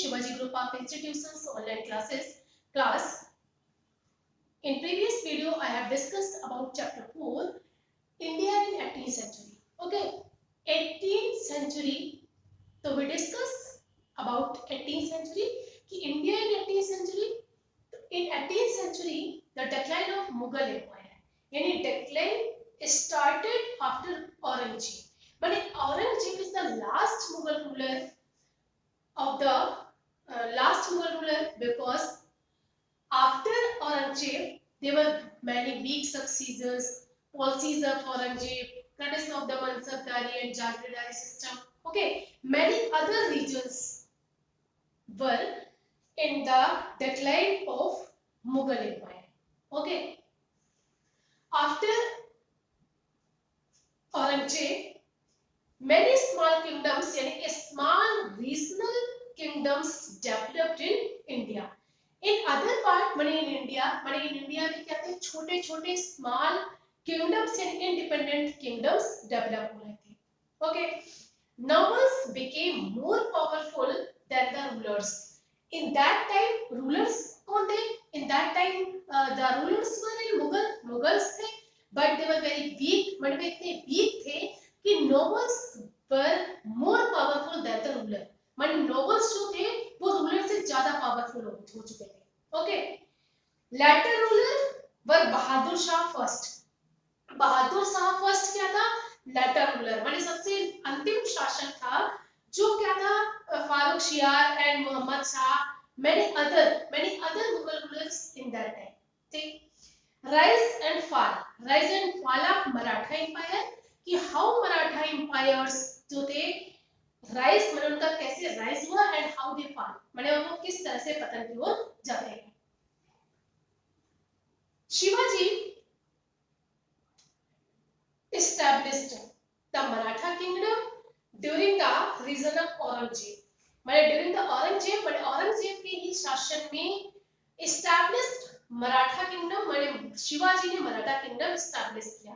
Shivaji Group of Institutions online class. In previous video, I have discussed about chapter 4, India in 18th century. Okay, 18th century. So we discuss about 18th century. कि India in 18th century. In 18th century, the decline of Mughal Empire. Yani decline started after Aurangzeb. But Aurangzeb is the last Mughal ruler of the last Mughal ruler, because after Aurangzeb there were many weak successors, policies of Aurangzeb, criticism of the Mansabdari and Jagirdari system. Okay, many other regions were in the decline of Mughal Empire. Okay, after Aurangzeb, many small kingdoms, yani small regional kingdoms developed in India. In other part, in India में क्या थे, छोटे छोटे small kingdoms and independent kingdoms develop हो रहे थे. Okay, nobles became more powerful than the rulers. In that time, rulers कौन थे? In that time, the rulers were Mughals थे, but they were very weak. मतलब इतने weak थे कि nobles were more powerful than the ruler. मतलब nobles जो थे वो ruler से ज्यादा powerful हो चुके थे. Okay. Later ruler were Bahadur Shah first. Bahadur Shah first क्या था? लेटर रूलर, माने सबसे अंतिम शासक था, जो क्या था? Farrukhsiyar and Mohammad Shah, many other Mughal rulers in that time. ठीक. Rise and fall of Maratha Empire. कि how Maratha empires जो थे, rise माने उनका कैसे rise हुआ and how they fall, माने वो किस तरह से पतन की ओर जाते हैं. Shivaji established the Maratha kingdom during the reign of Aurangzeb. माने during the औरंगजेब के ही शासन में established मराठा किंगडम, माने शिवाजी ने मराठा किंगडम establish किया.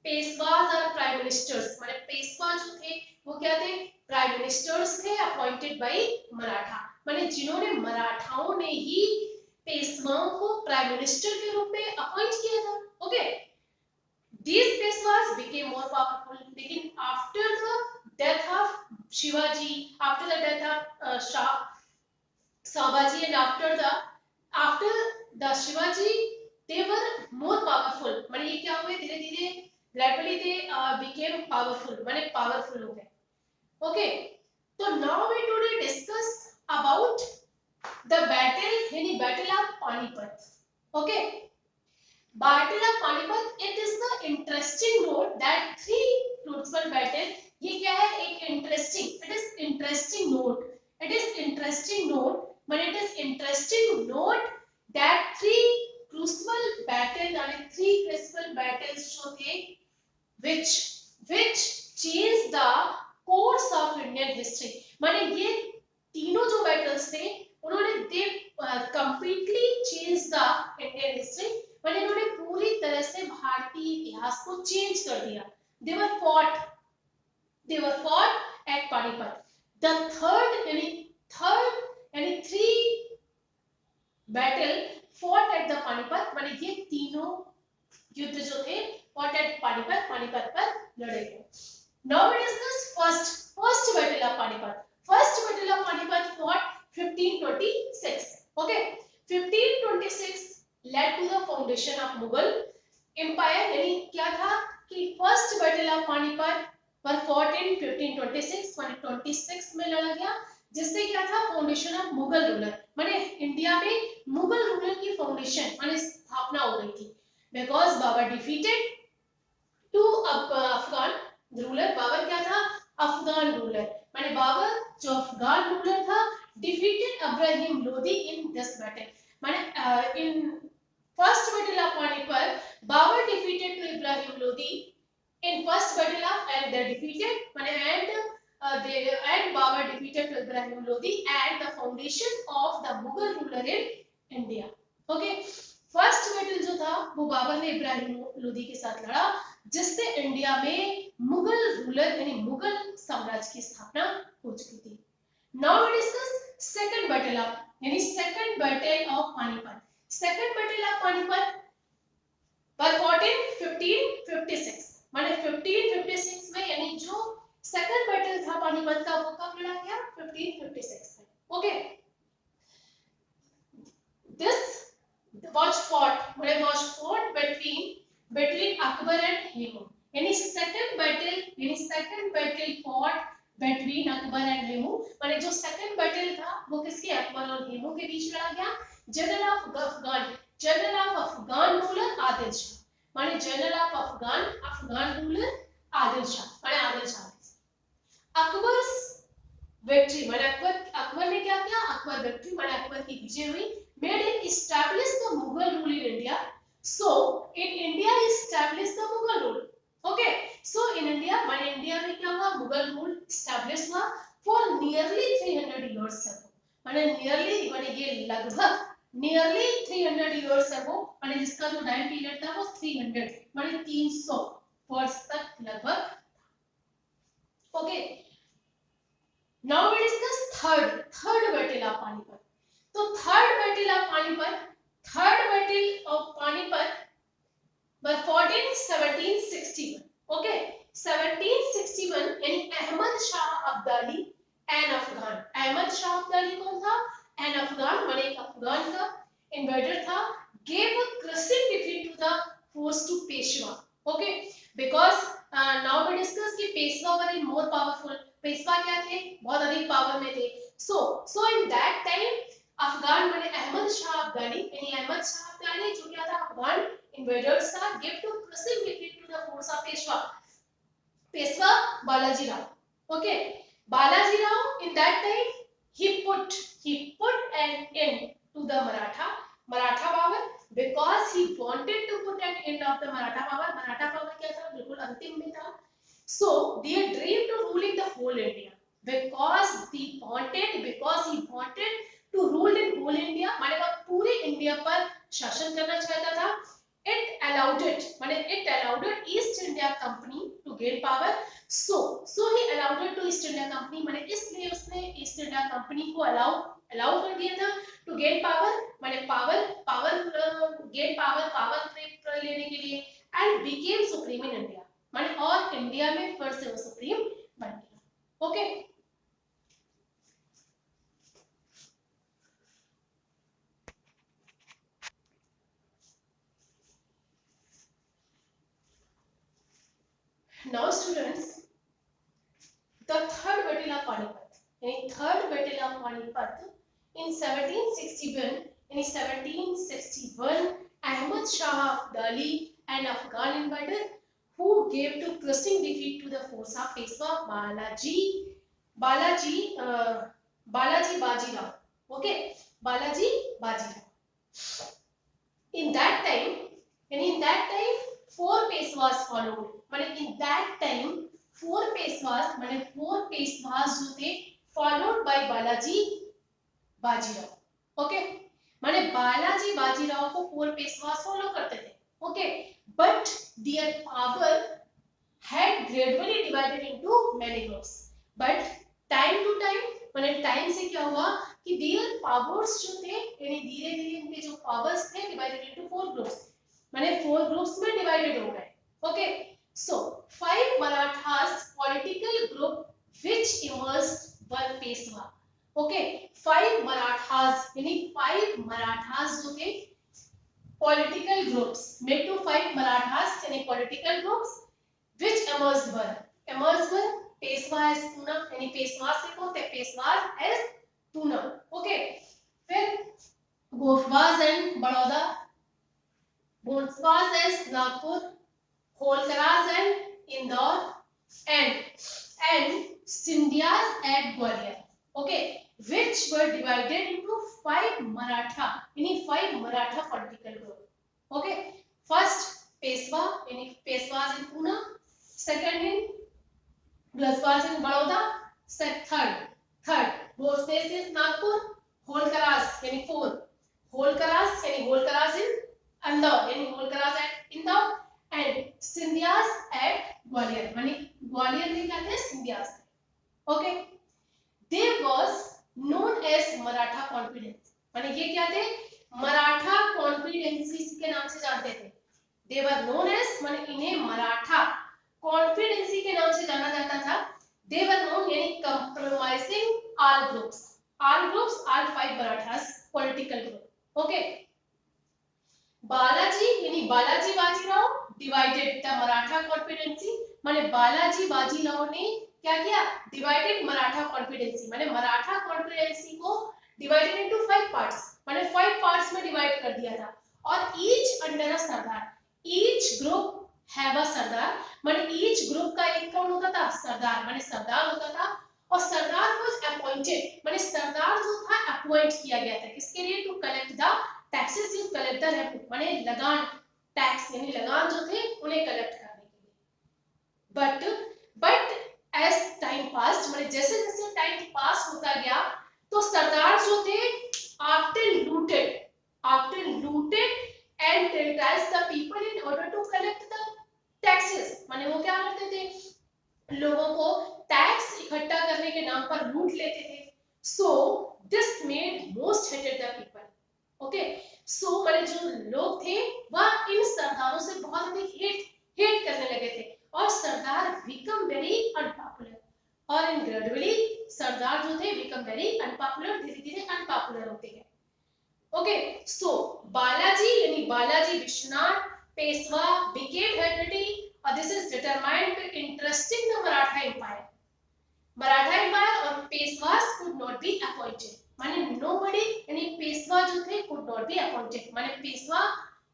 पेशवाज और प्राइम मिनिस्टर्स, माने पेशवा जो थे वो क्या थे? प्राइम मिनिस्टर्स थे अपॉइंटेड बाय मराठा, माने जिन्होंने मराठाओं ने ही पेशवाओं को प्राइम मिनिस्टर के रूप में अपॉइंट किया था. Okay, these Peshwas became more powerful. लेकिन after the death of Shivaji, after the death of Sambhaji, and after the Shivaji, they were more powerful. माने ये क्या हुए? धीरे धीरे gradually they became powerful. माने powerful हो गए. Okay, so now we today discuss about the battle, यानी battle of Panipat. Okay, battle of Panipat. It is the interesting note that three fruitful battle. ये क्या है? एक interesting. It is interesting note. It is interesting note. But it is interesting note that three crucial battles and three crucial battles जो थे, which changed the course of Indian history. माने ये तीनों जो battles थे, उन्होंने they completely changed the Indian history. माने इन्होंने पूरी तरह से भारतीय इतिहास को चेंज कर दिया. They were fought at Panipat. The third यानी three battle fought at the Panipat. माने ये तीनों युद्ध जो थे fought at पानीपत पर लड़े गए. Now we discuss first battle of Panipat. First battle of Panipat fought 1526. Okay, 1526 led to the foundation of Mughal Empire. यानी क्या था कि first battle of Panipat were fought in 1526. माने 26 में लड़ा गया, जिससे क्या था? फाउंडेशन ऑफ मुगल रूलर, माने इंडिया में मुगल रूलर की फाउंडेशन माने स्थापना हो गई थी. Because Babur defeated to Afghan ruler. Babur क्या था? Afghan ruler. माने बाबर जो अफगान रूलर था defeated Ibrahim Lodi in this battle. माने in first battle of Panipat Babur defeated to Ibrahim Lodi in first battle of, and they defeated and Babur defeated Ibrahim Lodi and the foundation of the Mughal ruler in India. Okay, first battle जो था वो बाबर ने इब्राहिम लोदी के साथ लड़ा, जिससे India में Mughal ruler यानी मुगल साम्राज्य की स्थापना हो चुकी थी. Now we discuss second battle of यानी second battle of Panipat. Second battle of Panipat पर 1556 माने 1556 में, यानी जो सेकंड बैटल था पानीपत का वो कब लड़ा गया? 1556 में। Okay, this was fought between Akbar and Hemu, यानी second battle fought between Akbar and Hemu, माने जो सेकंड बैटल था वो किसके? अकबर और हेमू के बीच लड़ा गया। General of Afghan ruler Adil Shah, माने general of Afghan ruler Adil Shah, माने आदिल शाह। अकबर विक्ट्री माने अकबर ने क्या किया? अकबर विक्ट्री माने अकबर की विजय हुई। Made him establish the Mughal rule in India. So in India he established the Mughal rule. Okay. So in India, माने इंडिया में क्या हुआ? मुगल रूल establish हुआ for nearly 300 years ago. माने nearly माने ये लगभग nearly 300 years ago, माने जिसका जो टाइम पीरियड था वो 300 माने 300 वर्ष तक लगभग। Okay. Now we discuss third battle of Panipat. तो थर्ड बैटल ऑफ पानीपत पर 1761। ओके, 1761 यानी अहमद शाह अब्दाली एन अफगान। अहमद शाह अब्दाली कौन था? एन अफगान माने एक अफगान का इन्वेडर था। gave a crushing defeat to the force to Peshwa. Okay, because now we discuss कि Peshwa were more powerful. Peshwa क्या थे? बहुत अधिक पावर में थे। So in that time Afghan माने अहमद शाह अब्दाली, यानी अहमद शाह अब्दाली जो क्या था? अफगान इन्वेडर्स था। Give to crushing defeat to the force of Peshwa Balaji Rao. Okay, Balaji Rao in that time he put an end to the Maratha power because he wanted to put an end of the Maratha power। Maratha power क्या था? बिल्कुल अंतिम में था। So they dreamed to ruling the whole India because he wanted to rule in whole India, माने वह पूरे India पर शासन करना चाहता था। It allowed East India Company to gain power. So he allowed it to East India Company, माने इसलिए उसने East India Company को allow कर दिया था to gain power, माने पावर लेने के लिए, and became supreme in India, माने और इंडिया में फिर से वो सुप्रीम बन गया। Okay, now students, the third battle of Panipat, यानी third battle of Panipat in 1761 Ahmad Shah Abdali, an Afghan invader who gave to crushing defeat to the force of Peshwa Balaji Bajirao। Okay, Balaji Bajirao। In that time four Peshwas followed, माने in that time four Peshwas जो थे followed by Balaji Bajirao. Okay, माने बालाजी बाजीराव को four Peshwas follow करते थे। Okay, but their power had gradually divided into many groups, but time to time माने time से क्या हुआ कि their powers जो थे, यानी धीरे धीरे उनके जो पावर्स थे divided into four groups, माने फोर ग्रुप्स में डिवाइडेड हो गए। Okay, so five Marathas political group which emerged were Peshwa। Okay, five Marathas यानी फाइव मराठास जो थे political groups, made to five Marathas यानी political groups which emerged were Peshwa as Poona, यानी पेशवा से को थे पेशवा एज पूना। ओके, फिर Gaekwads and Baroda, Bhonsles as Nagpur, Holkars and Indore and Scindias at Gwalior. Okay, which were divided into five Maratha, यानी five Maratha political group। Okay, first Peshwa, यानी Peshwas in Pune, second in Glaswas in Baroda, third Bhosles in Nagpur, Holkaras यानी four, Holkaras in Indore, यानी Holkaras at Indore, and Sindhyas at Gwalior, यानी ग्वालियर में क्या थे? सिंधियास। Okay, there was known as Maratha confidence. माने ये क्या थे? मराठा कॉन्फिडेंसी के नाम से जानते थे। they were known as माने इन्हें मराठा कॉन्फिडेंसी के नाम से जाना जाता था। they were known यानी compromising all groups all 5 marathas political group। Okay, Balaji यानी बालाजी बाजीराव डिवाइडेड द मराठा कॉन्फिडेंसी। माने बालाजी बाजीराव ने क्या किया? डिवाइडेड मराठा कॉन्फिडेंसी। माने मराठा कॉन्फिडेंसी को डिवाइडेड इनटू 5 पार्ट्स, माने 5 पार्ट्स में डिवाइड कर दिया था। और each under a sardar, each group have a sardar. माने ईच ग्रुप का एक कौन होता था? सरदार। माने सरदार होता था। और सरदार वाज अपॉइंटेड, माने सरदार जो था अपॉइंट किया गया था किसके लिए? To collect the taxes, you collect the revenue, माने लगान, टैक्स यानी लगान जो थे उन्हें कलेक्ट करने के लिए। बट एज टाइम पास, माने जैसे जैसे टाइम पास होता गया तो सरदार जो थे after looted and terrorize the people in order to collect the taxes. माने वो क्या करते थे? लोगों को टैक्स इकट्ठा करने के नाम पर लूट लेते थे। So this made most hated the people. Okay, so माने जो लोग थे वह इन सरदारों से बहुत अधिक हेट करने लगे थे और सरदार बिकम वेरी अनपॉपुलर। और इन ग्रेजुअली सरदार जो थे बिकम वेरी अनपॉपुलर, धीरे धीरे अनपॉपुलर होते गए। ओके, सो बालाजी यानी बालाजी विश्वनाथ पेशवा became hereditary, और this is determined to interesting the Maratha Empire. Maratha Empire और Peshwas could not be appointed। माने nobody यानी पेशवा जो थे could not be appointed, माने पेशवा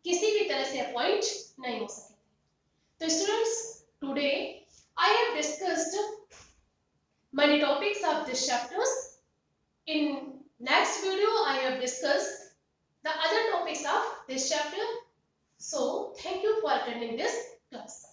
किसी भी तरह से अपॉइंट नहीं हो सके। तो students, today I have discussed many topics of this chapters. In next video I have discussed the other topics of this chapter. So thank you for attending this class.